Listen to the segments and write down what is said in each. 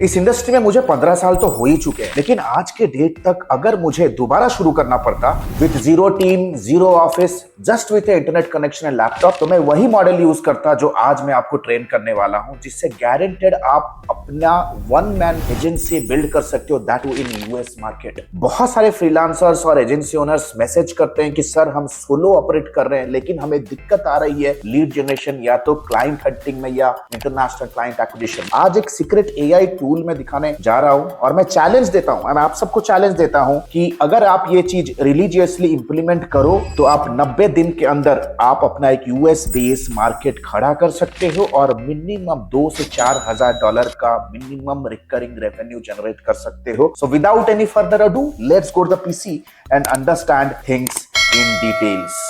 इस इंडस्ट्री में मुझे 15 साल तो हो ही चुके हैं, लेकिन आज के डेट तक अगर मुझे दोबारा शुरू करना पड़ता with zero team, zero office, just with internet connection and laptop, तो मैं वही मॉडल यूज करता जो आज मैं आपको ट्रेन करने वाला हूं, जिससे गारंटेड आप अपना वन मैन एजेंसी बिल्ड कर सकते हो, दैट इन यूएस मार्केट। बहुत सारे फ्रीलांसर्स और एजेंसी ओनर्स मैसेज करते हैं कि सर हम सोलो ऑपरेट कर रहे हैं, लेकिन हमें दिक्कत आ रही है लीड जनरेशन या तो क्लाइंट हंटिंग में या इंटरनेशनल क्लाइंट एक्विजिशन। आज एक सीक्रेट एआई टूल में दिखाने जा रहा हूं और मैं चैलेंज देता हूं, मैं आप सबको चैलेंज देता हूं कि अगर आप ये चीज रिलीजियसली इंप्लीमेंट करो तो आप 90 दिन के अंदर आप अपना एक यूएस बेस मार्केट खड़ा कर सकते हो और मिनिमम 2 से 4 हजार डॉलर का मिनिमम रिकरिंग रेवेन्यू जनरेट कर सकते हो। So without any further ado, let's go to the PC and understand things in details.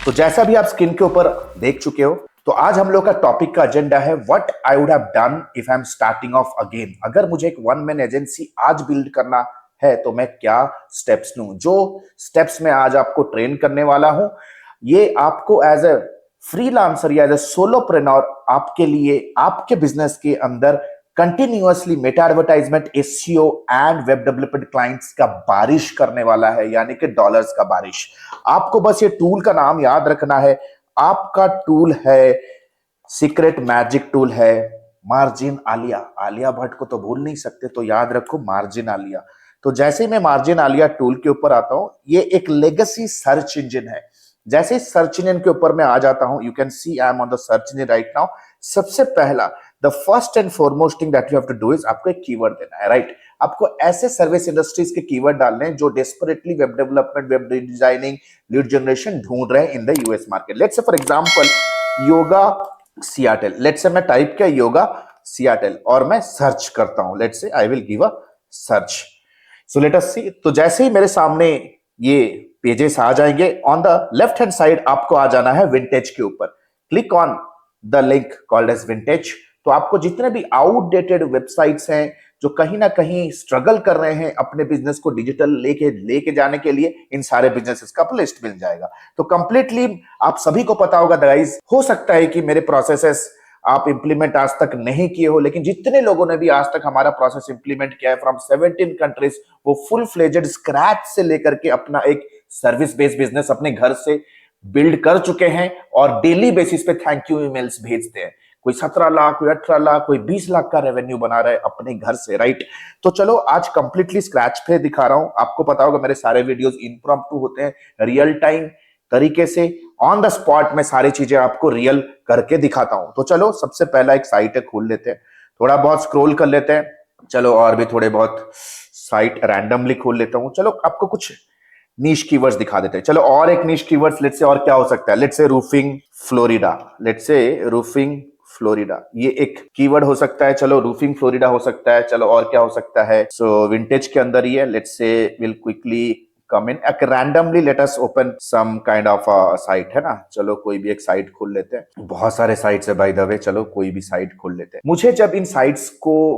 तो जैसा भी आप स्क्रीन के ऊपर देख चुके हो, तो आज हम लोग का टॉपिक का एजेंडा है what I would have done if I am starting of again. अगर मुझे एक वन मैन एजेंसी आज बिल्ड करना है तो मैं क्या स्टेप्स लूं। जो स्टेप्स मैं आज आपको ट्रेन करने वाला हूं, ये आपको एज ए फ्रीलांसर या एज ए सोलोप्रेन्योर आपके लिए आपके बिजनेस के अंदर continuously Meta advertisement, SEO and web development clients का बारिश करने वाला है, यानी कि डॉलर्स का बारिश। आपको बस ये टूल का नाम याद रखना है। आपका टूल है सीक्रेट मैजिक टूल है मार्जिन आलिया। आलिया भट्ट को तो भूल नहीं सकते, तो याद रखो मार्जिन आलिया। तो जैसे ही मैं मार्जिन आलिया टूल के ऊपर आता हूं, ये एक लेगेसी सर्च इंजन है। जैसे सर्च इंजन के ऊपर मैं आ जाता हूं, you can see I am on the search engine right now. सबसे पहला the first and foremost thing that you have to do is आपको एक कीवर्ड देना है, राइट। आपको ऐसे सर्विस इंडस्ट्रीज के कीवर्ड डालने हैं जो desperately web development, web designing, lead generation ढूंढ रहे हैं in the US market. Let's say for example yoga Seattle, let's say मैं टाइप किया योगा सियाटल और मैं सर्च करता हूं। Let's say I will give a search. So let us see. तो जैसे ही मेरे सामने ये पेजेस आ जाएंगे, on the left hand side आपको आ जाना है विंटेज के ऊपर। Click on the link called as vintage. तो आपको जितने भी आउटडेटेड वेबसाइट्स हैं जो कहीं ना कहीं स्ट्रगल कर रहे हैं अपने बिजनेस को डिजिटल लेके जाने के लिए, इन सारे बिजनेसेस का लिस्ट मिल जाएगा। तो कंप्लीटली आप सभी को पता होगा गाइस, हो सकता है कि मेरे प्रोसेसेस आप इंप्लीमेंट आज तक नहीं किए हो, लेकिन जितने लोगों ने भी आज तक हमारा प्रोसेस इंप्लीमेंट किया है फ्रॉम 17 कंट्रीज, वो फुल फ्लेजेड स्क्रैच से लेकर के अपना एक सर्विस बेस्ड बिजनेस अपने घर से बिल्ड कर चुके हैं और डेली बेसिस पे थैंक यू ईमेल्स भेजते हैं। कोई 17 लाख, कोई 18 लाख, कोई 20 लाख का रेवेन्यू बना रहा है अपने घर से, राइट। तो चलो आज कंप्लीटली स्क्रैच पे दिखा रहा हूं। आपको पता होगा मेरे सारे वीडियोस इम्प्रॉम्प्टू होते हैं, रियल टाइम तरीके से ऑन द स्पॉट में सारी चीजें आपको रियल करके दिखाता हूं। तो चलो सबसे पहला एक साइट है, खोल लेते हैं, थोड़ा बहुत स्क्रॉल कर लेते हैं। चलो और भी थोड़े बहुत साइट रैंडमली खोल लेता हूं। चलो आपको कुछ नीश कीवर्ड्स दिखा देते हैं। चलो और एक नीश कीवर्ड्स, लेट्स से और क्या हो सकता है। लेट्स से roofing Florida, let's say roofing Florida, ये एक कीवर्ड हो सकता है। चलो रूफिंग फ्लोरिडा हो सकता है। चलो और क्या हो सकता है। सो विंटेज के अंदर ही है। Let's say will quickly come in randomly, let us open some kind of site, है ना। चलो कोई भी एक साइट खोल लेते हैं। बहुत सारे साइट्स है बाय द वे, चलो कोई भी साइट खोल लेते हैं।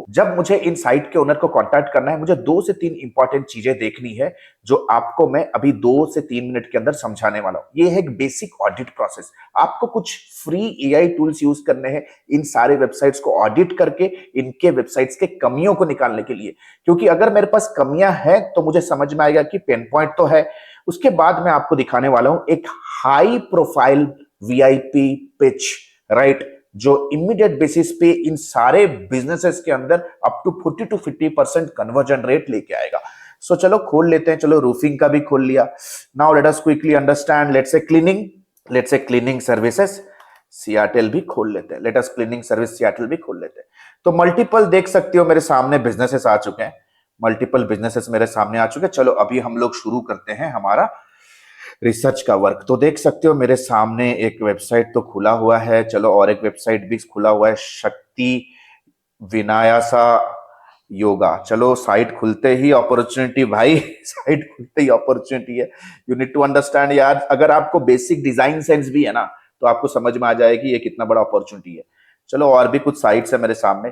जब मुझे इन साइट के ओनर को कांटेक्ट करना है, मुझे 2 से 3 इंपॉर्टेंट चीजें देखनी है जो आपको मैं अभी 2 से 3 मिनट के अंदर समझाने वाला हूं। ये है एक बेसिक ऑडिट प्रोसेस। आपको कुछ फ्री एआई टूल्स यूज करने हैं इन सारे वेबसाइट्स को ऑडिट करके, इनके वेबसाइट्स के कमियों को निकालने के लिए। क्योंकि अगर मेरे पास कमियां हैं तो मुझे समझ में आएगा कि पेन पॉइंट तो है। उसके बाद मैं आपको दिखाने वाला हूं एक high profile VIP pitch, right, जो इमीडिएट बेसिस पे इन सारे बिजनेसेस के अंदर up to 40 to 50% conversion rate लेके आएगा। सो चलो खोल लेते हैं। चलो रूफिंग का भी खोल लिया। Now let us quickly understand, let's say cleaning services Seattle भी खोल लेते हैं। लेट अस क्लीनिंग सर्विस सियाटल भी खोल लेते हैं। तो मल्टीपल देख सकते हो मेरे सामने बिजनेसेस आ चुके हैं, मल्टीपल बिजनेसेस मेरे सामने आ चुके हैं। चलो अभी हम लोग शुरू करते हैं हमारा रिसर्च का वर्क। तो देख सकते हो मेरे सामने एक वेबसाइट तो खुला हुआ है। चलो और एक वेबसाइट भी खुला हुआ है, शक्ति विनायासा योगा। चलो साइट खुलते ही अपॉर्चुनिटी भाई साइट खुलते ही अपॉर्चुनिटी है। यू नीड टू अंडरस्टैंड यार, अगर आपको बेसिक डिजाइन सेंस भी है ना, तो आपको समझ में आ जाएगी ये कितना बड़ा अपॉर्चुनिटी है। चलो और भी कुछ साइट्स है मेरे सामने,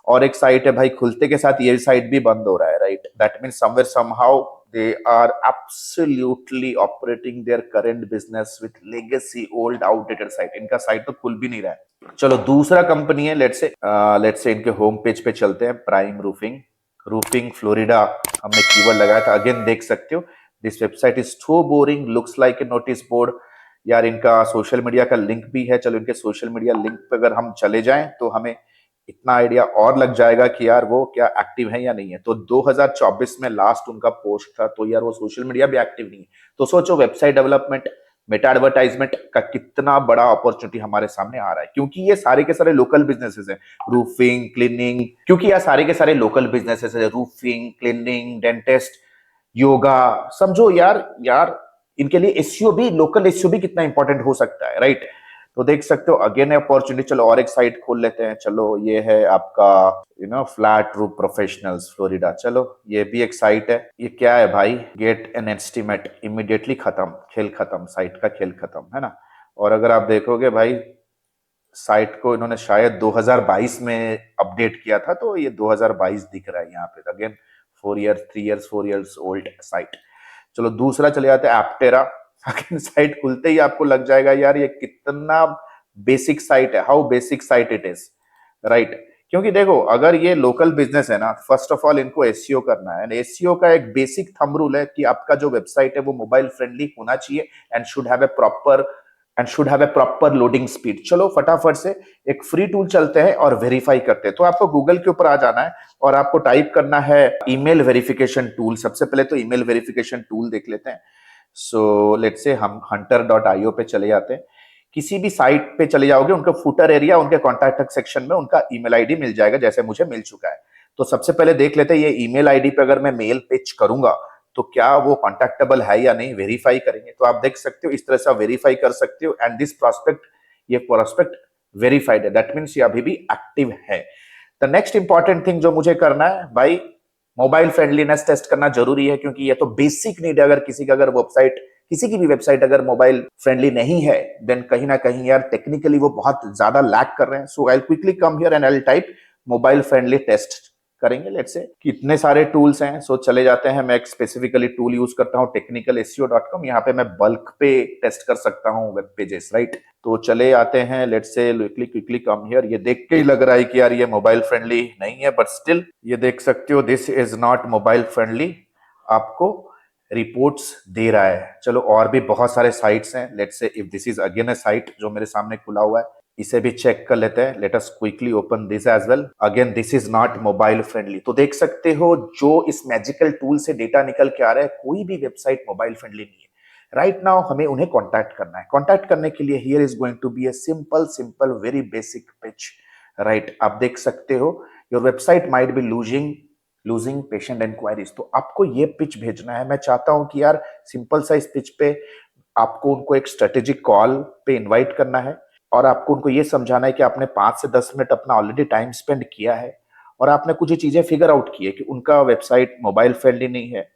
और एक साइट है भाई खुलते के साथ ये साइट भी बंद हो रहा है, right? That means somewhere somehow they are absolutely operating their current business with legacy old outdated site। इनका साइट तो खुल भी नहीं रहा है। चलो दूसरा कंपनी है, लेट्स से इनके होम पेज पे चलते हैं। प्राइम रूफिंग फ्लोरिडा हमने कीवर्ड लगाया था। अगेन देख सकते हो this website is too boring, looks like a notice board. यार इनका सोशल मीडिया का लिंक भी है, चलो इनके सोशल मीडिया लिंक पे अगर हम चले जाएं तो हमें इतना आइडिया और लग जाएगा कि यार वो क्या एक्टिव है या नहीं है। तो 2024 में लास्ट उनका पोस्ट था, तो यार वो सोशल मीडिया भी एक्टिव नहीं है। तो सोचो वेबसाइट डेवलपमेंट, मेटा एडवर्टाइजमेंट का कितना बड़ा अपॉर्चुनिटी हमारे सामने आ रहा है, क्योंकि ये सारे के सारे लोकल बिजनेसेस हैं। रूफिंग, क्लीनिंग, क्योंकि यार सारे के सारे लोकल बिजनेसेस है, रूफिंग, क्लीनिंग, डेंटिस्ट, योगा, समझो यार इनके लिए एसईओ भी, लोकल एसईओ भी कितना इंपॉर्टेंट हो सकता है, राइट? तो देख सकते हो अगेन अपॉर्चुनिटी। चलो और एक साइट खोल लेते हैं। चलो ये है आपका फ्लैट रूफ प्रोफेशनल्स फ्लोरिडा। चलो ये भी एक साइट है। ये क्या है भाई? गेट एन एस्टीमेट इमीडिएटली खत्म, खेल खत्म, साइट का खेल खत्म, है ना? और अगर आप देखोगे भाई साइट को इन्होंने शायद 2022 में अपडेट किया था, तो ये 2022 दिख रहा है यहाँ पे। Again 4 years old site. चलो दूसरा चले जाते हैं एप्टेरा। साइट खुलते ही आपको लग जाएगा यार ये कितना बेसिक साइट है, how basic site it is, right? क्योंकि देखो अगर ये लोकल बिजनेस है ना, फर्स्ट ऑफ ऑल इनको एसईओ करना है। एसईओ का एक बेसिक थंब रूल है कि आपका जो वेबसाइट है वो मोबाइल फ्रेंडली होना चाहिए and should have a proper loading speed. चलो फटाफट से एक फ्री टूल चलते हैं और वेरीफाई करते हैं। तो आपको गूगल के ऊपर आ जाना है और आपको टाइप करना है ईमेल वेरिफिकेशन टूल। सबसे पहले तो ईमेल वेरिफिकेशन टूल देख लेते हैं। सो लेट्स से हम hunter.io पे चले जाते हैं। किसी भी साइट पे चले जाओगे, उनका फुटर एरिया, उनके कॉन्टैक्ट सेक्शन में उनका ईमेल आईडी मिल जाएगा, जैसे मुझे मिल चुका है। तो सबसे पहले देख लेते हैं ये ईमेल आईडी पे अगर मैं मेल पिच करूंगा तो क्या वो कॉन्टैक्टेबल है या नहीं, वेरीफाई करेंगे। तो आप देख सकते हो इस तरह से आप वेरीफाई कर सकते हो। एंड दिस ये प्रोस्पेक्ट वेरीफाइड है, दैट मीन्स ये अभी भी एक्टिव है। द नेक्स्ट इंपॉर्टेंट थिंग जो मुझे करना है भाई, मोबाइल फ्रेंडलीनेस टेस्ट करना जरूरी है, क्योंकि ये तो बेसिक नीड है। अगर किसी का अगर वेबसाइट, किसी की भी वेबसाइट अगर मोबाइल फ्रेंडली नहीं है, देन कहीं ना कहीं यार टेक्निकली वो बहुत ज्यादा लैक कर रहे हैं। So I will quickly come here and I will type mobile friendly test करेंगे। लेट्स से कितने सारे टूल्स हैं, सो चले जाते हैं। मैं एक स्पेसिफिकली टूल यूज करता हूं technicalseo.com। यहाँ पे मैं बल्क पे टेस्ट कर सकता हूँ वेब पेजेस, राइट? तो चले आते हैं। Let's say quickly come here. ये देख के ही लग रहा है कि यार ये मोबाइल फ्रेंडली नहीं है, बट स्टिल ये देख सकते हो this is not mobile friendly, आपको रिपोर्ट्स दे रहा है। चलो और भी बहुत सारे साइट्स हैं। Let's say if this is again a site जो मेरे सामने खुला हुआ है, इसे भी चेक कर लेते हैं। Let us quickly open this as well. Again this is not mobile friendly. तो देख सकते हो जो इस मैजिकल टूल से डेटा निकल के आ रहा है, कोई भी वेबसाइट मोबाइल फ्रेंडली नहीं है। राइट नाउ हमें उन्हें कॉन्टैक्ट करना है। कॉन्टैक्ट करने के लिए here is going to be a simple very basic pitch, right? आप देख सकते हो your website might be losing patient inquiries. तो आपको ये पिच भेजना है। मैं चाहता हूं कि यार सिंपल सा इस पिच पे आपको उनको एक स्ट्रेटेजिक कॉल पे इनवाइट करना है और आपको उनको ये समझाना है कि आपने 5 से 10 मिनट अपना ऑलरेडी टाइम स्पेंड किया है और आपने कुछ चीजें फिगर आउट की है कि उनका वेबसाइट मोबाइल फ्रेंडली नहीं है,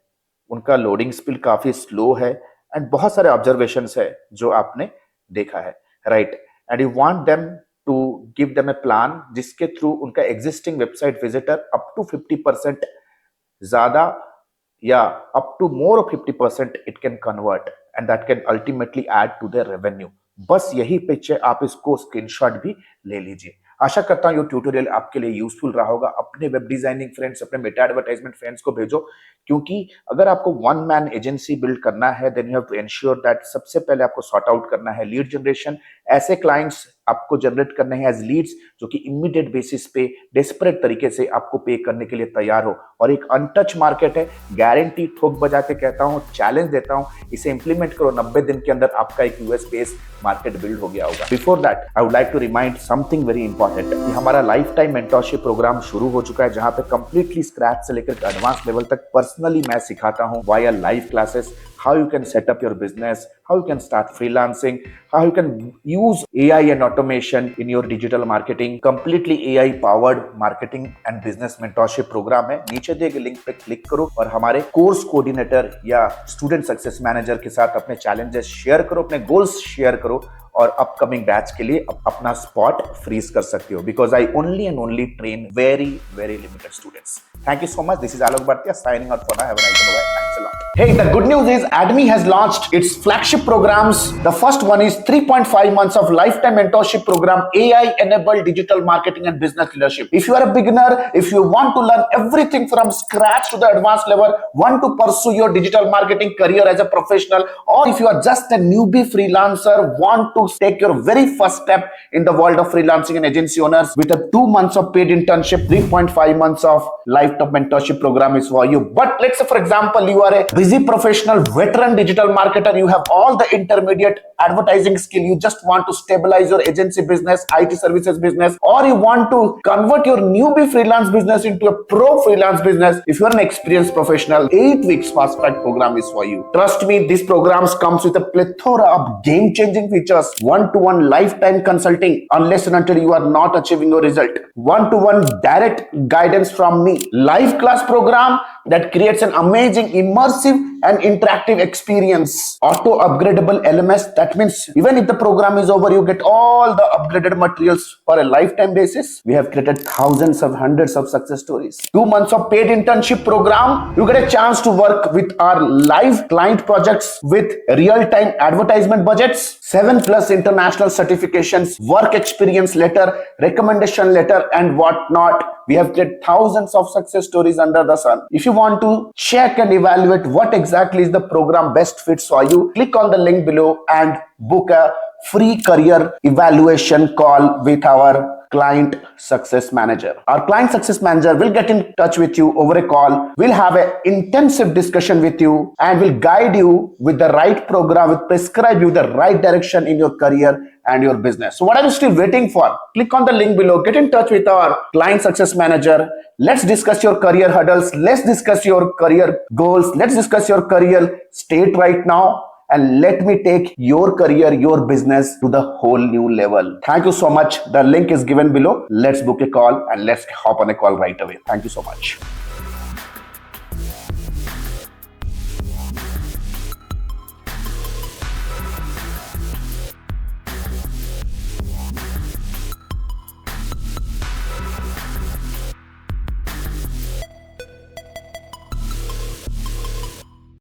उनका लोडिंग स्पीड काफी स्लो है एंड बहुत सारे ऑब्जर्वेशंस है जो आपने देखा है, right? And you want them to give them a plan जिसके थ्रू उनका existing website visitor up to 50% ज्यादा या up to more of 50% it can convert and that can ultimately add to their revenue. बस यही pitch है, आप इसको screenshot भी ले लीजिए। आशा करता हूं ये ट्यूटोरियल आपके लिए यूजफुल रहा होगा। अपने वेब डिजाइनिंग फ्रेंड्स, अपने मेटा एडवर्टाइजमेंट फ्रेंड्स को भेजो, क्योंकि अगर आपको वन मैन एजेंसी बिल्ड करना है then you have to ensure that सबसे पहले आपको सॉर्ट आउट करना है लीड जनरेशन। ऐसे क्लाइंट्स आपको जनरेट करने हैं एज लीड्स जो कि इमीडिएट बेसिस पे डेस्परेट तरीके से आपको पे करने के लिए तैयार हो। और एक अनटच मार्केट है, गारंटी ठोक बजा के कहता हूं, चैलेंज देता हूं, इसे इंप्लीमेंट करो, 90 दिन के अंदर आपका एक यूएस बेस्ड मार्केट बिल्ड हो गया होगा। Before that I would like to remind something very important कि हमारा लाइफ टाइम मेंटरशिप प्रोग्राम शुरू हो चुका है, जहां पे कंप्लीटली स्क्रैच से लेकर एडवांस लेवल तक पर्सनली मैं सिखाता हूं via live classes how you can set up your business, how you can start freelancing, how you can use AI and automation in your digital marketing। completely AI powered marketing and business mentorship program है। नीचे दिए गए link पे click करो और हमारे course coordinator या student success manager के साथ अपने चैलेंजेस शेयर करो, अपने गोल्स शेयर करो और अपकमिंग बैच के लिए अपना स्पॉट फ्रीज कर सकते हो, because I only and only train very very limited students. Thank you so much. This is Alok Bhartia signing out for now. Have a nice day. Bye. Thanks a lot. Hey, the good news is ADMI has launched its flagship programs. The first one is 3.5 months of lifetime mentorship program, AI-enabled digital marketing and business leadership. If you are a beginner, if you want to learn everything from scratch to the advanced level, want to pursue your digital marketing career as a professional, or if you are just a newbie freelancer, want to take your very first step in the world of freelancing and agency owners with a 2 months of paid internship, 3.5 months of lifetime mentorship program is for you. But let's say, for example, you are a busy professional, veteran digital marketer, you have all the intermediate advertising skill, you just want to stabilize your agency business, IT services business, or you want to convert your newbie freelance business into a pro freelance business. If you are an experienced professional, 8 weeks fast track program is for you. Trust me, these programs comes with a plethora of game-changing features, one-to-one lifetime consulting unless and until you are not achieving your result, one-to-one direct guidance from me, live class program that creates an amazing immersive and interactive experience, auto upgradable LMS. That means even if the program is over, you get all the upgraded materials for a lifetime basis. We have created thousands of hundreds of success stories. 2 months of paid internship program, you get a chance to work with our live client projects with real-time advertisement budgets, 7+ international certifications, work experience letter, recommendation letter, and whatnot. We have created thousands of success stories under the sun. If you want to check and evaluate what exactly is the program best fits for you, click on the link below and book a free career evaluation call with our client success manager. Our client success manager will get in touch with you over a call. We'll have an intensive discussion with you and will guide you with the right program, will prescribe you the right direction in your career and your business. So what are you still waiting for? Click on the link below, get in touch with our client success manager. Let's discuss your career hurdles. Let's discuss your career goals. Let's discuss your career state right now. And let me take your career, your business to the whole new level. Thank you so much. The link is given below. Let's book a call and let's hop on a call right away. Thank you so much.